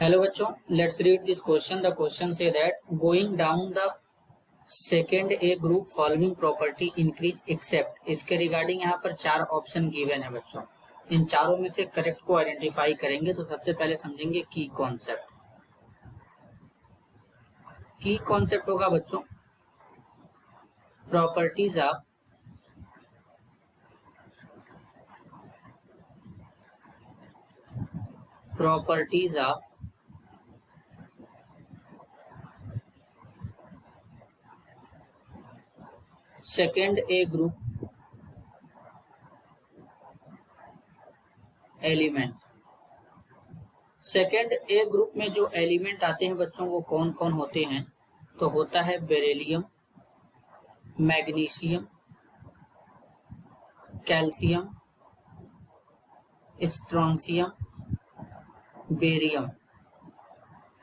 Hello बच्चों, let's read this question. The question say that going down the second A group following property increase except इसके regarding यहाँ पर चार option given है बच्चों। इन चारों में से करेक्ट को आइडेंटिफाई करेंगे। तो सबसे पहले समझेंगे की कॉन्सेप्ट। की कॉन्सेप्ट होगा बच्चों properties of second A group element. Second A group में जो एलिमेंट आते हैं बच्चों वो कौन कौन होते हैं? तो होता है beryllium, magnesium, calcium, strontium, barium.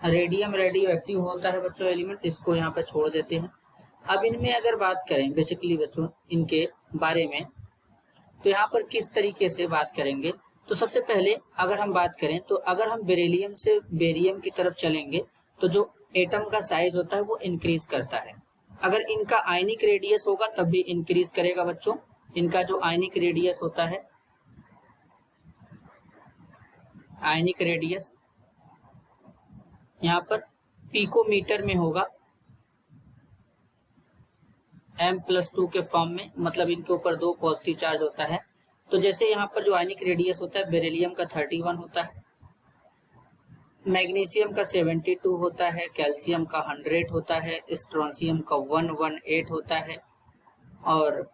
Radium radio active होता है बच्चों एलिमेंट, इसको यहाँ पे छोड़ देते हैं। अब इनमें अगर बात करें बेसिकली बच्चों इनके बारे में, तो यहाँ पर किस तरीके से बात करेंगे। तो सबसे पहले अगर हम बात करें तो अगर हम बेरिलियम से बेरियम की तरफ चलेंगे तो जो एटम का साइज होता है वो इंक्रीज करता है। अगर इनका आयनिक रेडियस होगा तब भी इंक्रीज करेगा बच्चों। इनका जो आयनिक रेडियस होता है, आयनिक रेडियस यहाँ पर पिकोमीटर में होगा, M+2 के फॉर्म में, मतलब इनके ऊपर दो पॉजिटिव चार्ज होता है। तो जैसे यहाँ पर जो आयनिक रेडियस होता है बेरिलियम का 31 होता है, मैग्नीशियम का 72 होता है, कैल्शियम का 100 होता है, स्ट्रोंशियम का 118 होता है और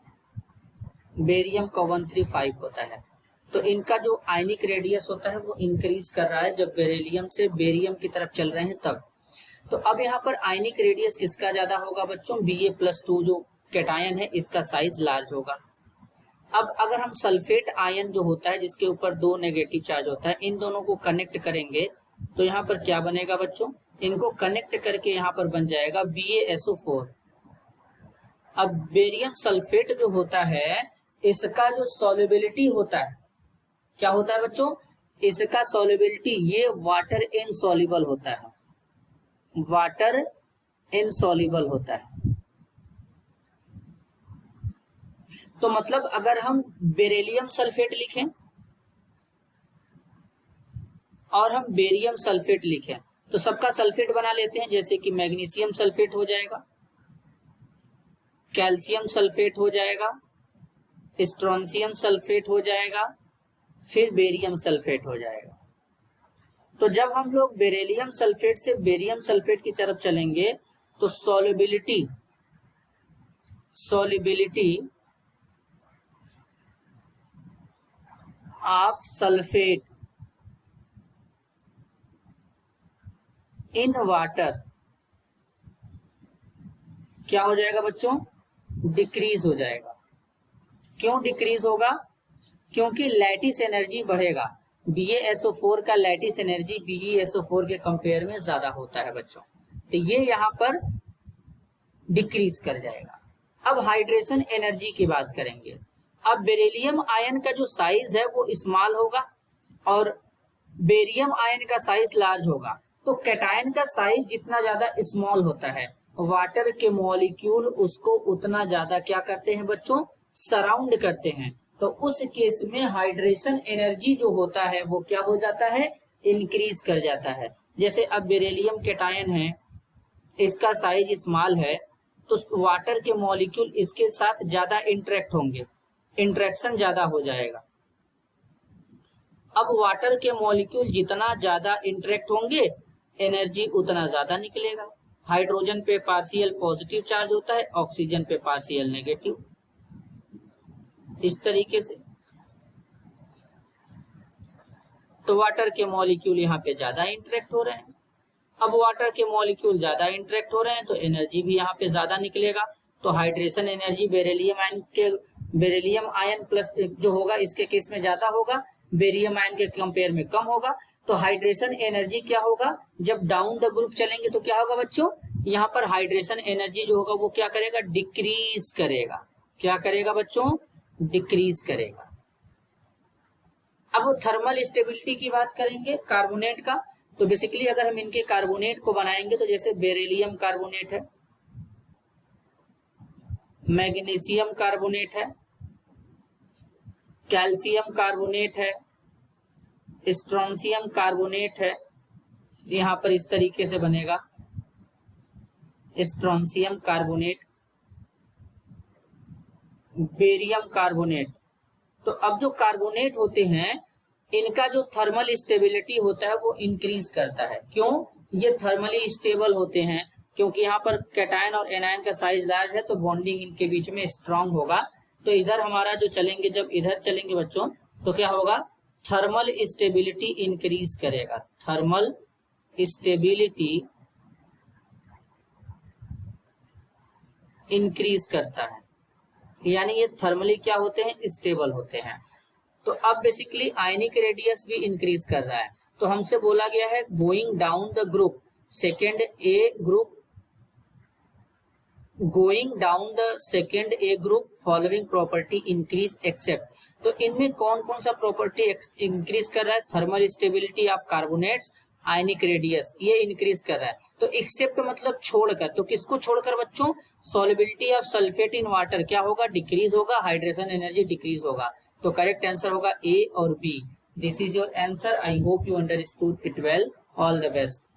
बेरियम का 135 होता है। तो इनका जो आयनिक रेडियस होता है वो इंक्रीज कर रहा है जब बेरिलियम से बेरियम की तरफ चल रहे हैं तब। तो अब यहाँ पर आयनिक रेडियस किसका ज्यादा होगा बच्चों? Ba+2 जो कैटायन है इसका साइज लार्ज होगा। अब अगर हम सल्फेट आयन जो होता है जिसके ऊपर दो नेगेटिव चार्ज होता है, इन दोनों को कनेक्ट करेंगे तो यहाँ पर क्या बनेगा बच्चों? इनको कनेक्ट करके यहाँ पर बन जाएगा BaSO4। अब बेरियम सल्फेट जो होता है इसका जो सॉल्युबिलिटी होता है, क्या होता है बच्चों? इसका सॉल्युबिलिटी ये वाटर इनसॉल्युबल होता है, वाटर इनसॉल्युबल होता है। तो मतलब अगर हम बेरिलियम सल्फेट लिखें और हम बेरियम सल्फेट लिखें तो सबका सल्फेट बना लेते हैं, जैसे कि मैग्नीशियम सल्फेट हो जाएगा, कैल्शियम सल्फेट हो जाएगा, स्ट्रोंशियम सल्फेट हो जाएगा, फिर बेरियम सल्फेट हो जाएगा। तो जब हम लोग बेरिलियम सल्फेट से बेरियम सल्फेट की तरफ चलेंगे तो solubility of sulphate in water क्या हो जाएगा बच्चों? डिक्रीज हो जाएगा। क्यों डिक्रीज होगा? क्योंकि लैटिस एनर्जी बढ़ेगा। BaSO4 का लैटिस एनर्जी BeSO4 के कंपेयर में ज्यादा होता है बच्चों, तो ये यहाँ पर डिक्रीज कर जाएगा। अब हाइड्रेशन एनर्जी की बात करेंगे। अब बेरिलियम आयन का जो साइज है वो स्मॉल होगा और बेरियम आयन का साइज लार्ज होगा। तो कैटायन का साइज जितना ज्यादा स्मॉल होता है, वाटर के मॉलिक्यूल उसको उतना ज्यादा क्या करते हैं बच्चों? सराउंड करते हैं। तो उस केस में हाइड्रेशन एनर्जी जो होता है वो क्या हो जाता है? इंक्रीज कर जाता है। जैसे अब बेरिलियम कैटायन है, इसका साइज स्मॉल है तो वाटर के मॉलिक्यूल इसके साथ ज्यादा इंटरेक्ट होंगे, इंटरेक्शन ज्यादा हो जाएगा। अब वाटर के मॉलिक्यूल जितना ज्यादा इंटरेक्ट होंगे एनर्जी उतना ज्यादा निकलेगा। हाइड्रोजन पे पार्शियल पॉजिटिव चार्ज होता है, ऑक्सीजन पे पार्शियल नेगेटिव, इस तरीके से। तो वाटर के मॉलिक्यूल यहाँ पे ज्यादा इंटरेक्ट हो रहे हैं। अब वाटर के मॉलिक्यूल ज्यादा इंटरेक्ट हो रहे हैं तो एनर्जी भी यहाँ पे ज्यादा निकलेगा। तो hydration energy beryllium ion plus जो होगा इसके केस में ज्यादा होगा, बेरियम आयन के कंपेयर में कम होगा। तो हाइड्रेशन एनर्जी क्या होगा? जब डाउन द ग्रुप चलेंगे तो क्या होगा बच्चों? यहाँ पर हाइड्रेशन एनर्जी जो होगा वो क्या करेगा? डिक्रीज करेगा। क्या करेगा बच्चों? डिक्रीज करेगा। अब थर्मल स्टेबिलिटी की बात करेंगे कार्बोनेट का। तो बेसिकली अगर हम इनके कार्बोनेट को बनाएंगे तो जैसे बेरिलियम कार्बोनेट है, मैग्नीशियम कार्बोनेट है, कैल्शियम कार्बोनेट है, स्ट्रोंशियम कार्बोनेट है, यहां पर इस तरीके से बनेगा स्ट्रोंशियम कार्बोनेट, बेरियम कार्बोनेट। तो अब जो कार्बोनेट होते हैं इनका जो थर्मल स्टेबिलिटी होता है वो इंक्रीज करता है। क्यों? ये थर्मली स्टेबल होते हैं क्योंकि यहाँ पर कैटायन और एनायन का साइज लार्ज है तो बॉन्डिंग इनके बीच में स्ट्रांग होगा। तो इधर हमारा जो चलेंगे, जब इधर चलेंगे बच्चों तो क्या होगा, थर्मल स्टेबिलिटी इंक्रीज करेगा। थर्मल स्टेबिलिटी इंक्रीज करता है, यानी ये थर्मली क्या होते हैं, स्टेबल होते हैं। तो अब बेसिकली आयनिक रेडियस भी इंक्रीज कर रहा है। तो हमसे बोला गया है going down the group, second A group, going down the second A group following property increase except. तो इनमें कौन कौन सा प्रॉपर्टी इंक्रीज कर रहा है, thermal stability of carbonates, ionic radius, ये इंक्रीज कर रहा है। तो एक्सेप्ट मतलब छोड़कर, तो किसको छोड़कर बच्चों, solubility of sulphate in water क्या होगा, डिक्रीज होगा, हाइड्रेशन एनर्जी डिक्रीज होगा। तो करेक्ट आंसर होगा ए और B. This is your answer. I hope you understood it well. All the best.